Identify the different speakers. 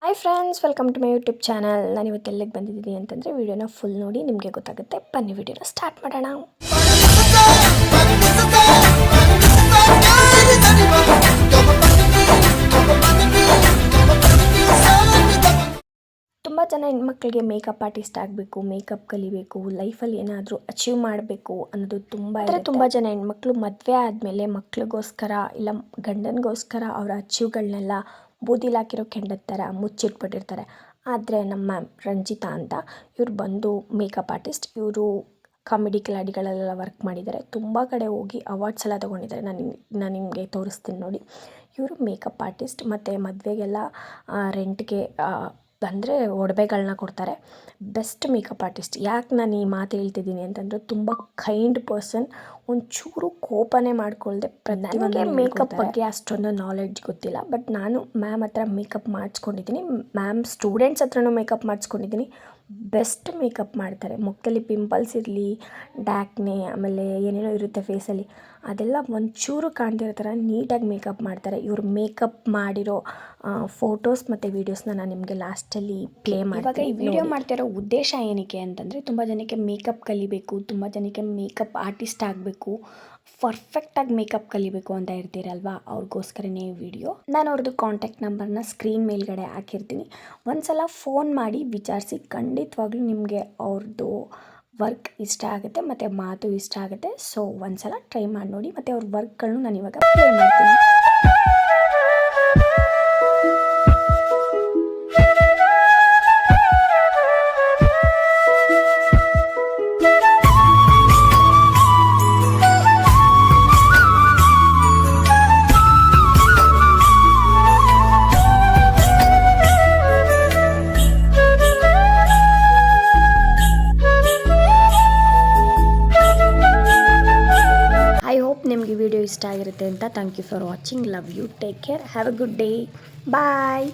Speaker 1: Hi friends, welcome to my YouTube channel. ನಾನು ಇವತ್ತು ಎಲ್ಲಿಗೆ ಬಂದಿದ್ದೀನಿ ಅಂತಂದರೆ ವಿಡಿಯೋನ ಫುಲ್ ನೋಡಿ ನಿಮಗೆ ಗೊತ್ತಾಗುತ್ತೆ. ಬನ್ನಿ ವಿಡಿಯೋನ ಸ್ಟಾರ್ಟ್ ಮಾಡೋಣ. ತುಂಬ ಜನ ಹೆಣ್ಮಕ್ಳಿಗೆ ಮೇಕಪ್ ಆರ್ಟಿಸ್ಟ್ ಆಗಬೇಕು, ಮೇಕಪ್ ಕಲಿಬೇಕು, ಲೈಫಲ್ಲಿ ಏನಾದರೂ ಅಚೀವ್ ಮಾಡಬೇಕು ಅನ್ನೋದು ತುಂಬ ಜನ ಹೆಣ್ಮಕ್ಳು ಮದುವೆ ಆದಮೇಲೆ ಮಕ್ಳಿಗೋಸ್ಕರ ಇಲ್ಲ ಗಂಡನಿಗೋಸ್ಕರ ಅವರ ಅಚೀವ್ಗಳನ್ನೆಲ್ಲ ಬೂದಿಲಿ ಹಾಕಿರೋ ಕೆಂಡದ ಥರ ಮುಚ್ಚಿಟ್ಬಿಟ್ಟಿರ್ತಾರೆ. ಆದರೆ ನಮ್ಮ ಮ್ಯಾಮ್ ರಂಜಿತಾ ಅಂತ ಇವ್ರು ಬಂದು ಮೇಕಪ್ ಆರ್ಟಿಸ್ಟ್. ಇವರು ಕಾಮಿಡಿ ಕಿಲಾಡಿಗಳಲ್ಲೆಲ್ಲ ವರ್ಕ್ ಮಾಡಿದ್ದಾರೆ. ತುಂಬ ಕಡೆ ಹೋಗಿ ಅವಾರ್ಡ್ಸ್ ಎಲ್ಲ ತೊಗೊಂಡಿದ್ದಾರೆ. ನಾನು ನಿಮಗೆ ತೋರಿಸ್ತೀನಿ ನೋಡಿ. ಇವರು ಮೇಕಪ್ ಆರ್ಟಿಸ್ಟ್ ಮತ್ತು ಮದುವೆಗೆಲ್ಲ ರೆಂಟ್ಗೆ ಅಂದರೆ ಒಡವೆಗಳನ್ನ ಕೊಡ್ತಾರೆ. Best makeup artist. ಯಾಕೆ ನಾನು ಈ ಮಾತು ಹೇಳ್ತಿದ್ದೀನಿ ಅಂತಂದರೆ ತುಂಬ ಕೈಂಡ್ ಪರ್ಸನ್. ಒಂಚೂರು ಕೋಪನೇ ಮಾಡ್ಕೊಳ್ದೆ ನನಗೆ ಮೇಕಪ್ ಬಗ್ಗೆ ಅಷ್ಟೊಂದು ನಾಲೆಡ್ಜ್ ಗೊತ್ತಿಲ್ಲ. ಬಟ್ ನಾನು ಮ್ಯಾಮ್ ಹತ್ರ ಮೇಕಪ್ ಮಾಡಿಸ್ಕೊಂಡಿದ್ದೀನಿ. ಮ್ಯಾಮ್ ಸ್ಟೂಡೆಂಟ್ಸ್ ಹತ್ರನೂ ಮೇಕಪ್ ಮಾಡಿಸ್ಕೊಂಡಿದ್ದೀನಿ. ಬೆಸ್ಟ್ ಮೇಕಪ್ ಮಾಡ್ತಾರೆ. ಮುಖದಲ್ಲಿ ಪಿಂಪಲ್ಸ್ ಇರಲಿ, ಡ್ಯಾಕ್ನೆ, ಆಮೇಲೆ ಏನೇನೋ ಇರುತ್ತೆ ಫೇಸಲ್ಲಿ, ಅದೆಲ್ಲ ಒಂಚೂರು ಕಾಣ್ತಿರೋ ಥರ ನೀಟಾಗಿ ಮೇಕಪ್ ಮಾಡ್ತಾರೆ. ಇವರು ಮೇಕಪ್ ಮಾಡಿರೋ ಫೋಟೋಸ್ ಮತ್ತು ವೀಡಿಯೋಸ್ನ ನಾನು ನಿಮಗೆ ಲಾಸ್ಟಲ್ಲಿ ಪ್ಲೇ ಮಾಡಿ. ಇವಾಗ ಈ ವಿಡಿಯೋ ಮಾಡ್ತಿರೋ ಉದ್ದೇಶ ಏನಕ್ಕೆ ಅಂತಂದರೆ, ತುಂಬ ಜನಕ್ಕೆ ಮೇಕಪ್ ಕಲಿಬೇಕು, ತುಂಬ ಜನಕ್ಕೆ ಮೇಕಪ್ ಆರ್ಟಿಸ್ಟ್ ಆಗಬೇಕು, ಪರ್ಫೆಕ್ಟಾಗಿ ಮೇಕಪ್ ಕಲಿಬೇಕು ಅಂತ ಇರ್ತೀರಲ್ವ, ಅವ್ರಿಗೋಸ್ಕರನೇ ಈ ವಿಡಿಯೋ. ನಾನು ಅವ್ರದ್ದು ಕಾಂಟ್ಯಾಕ್ಟ್ ನಂಬರ್ನ ಸ್ಕ್ರೀನ್ ಮೇಲ್ಗಡೆ ಹಾಕಿರ್ತೀನಿ. ಒಂದು ಸಲ ಫೋನ್ ಮಾಡಿ ವಿಚಾರಿಸಿ. ಖಂಡಿತವಾಗ್ಲೂ ನಿಮಗೆ ಅವ್ರದ್ದು ವರ್ಕ್ ಇಷ್ಟ ಆಗುತ್ತೆ ಮತ್ತು ಮಾತು ಇಷ್ಟ ಆಗುತ್ತೆ. ಸೊ ಒಂದು ಸಲ ಟ್ರೈ ಮಾಡಿ ನೋಡಿ. ಮತ್ತು ಅವ್ರ ವರ್ಕ್ಗಳನ್ನು ನಾನು ಇವಾಗ ಪ್ಲೇ ಮಾಡ್ತೀನಿ. ಐ ಹೋಪ್ ನಿಮಗೆ ವಿಡಿಯೋ ಇಷ್ಟ ಆಗಿರುತ್ತೆ ಅಂತ. Thank you for watching. Love you. Take care. Have a good day. Bye.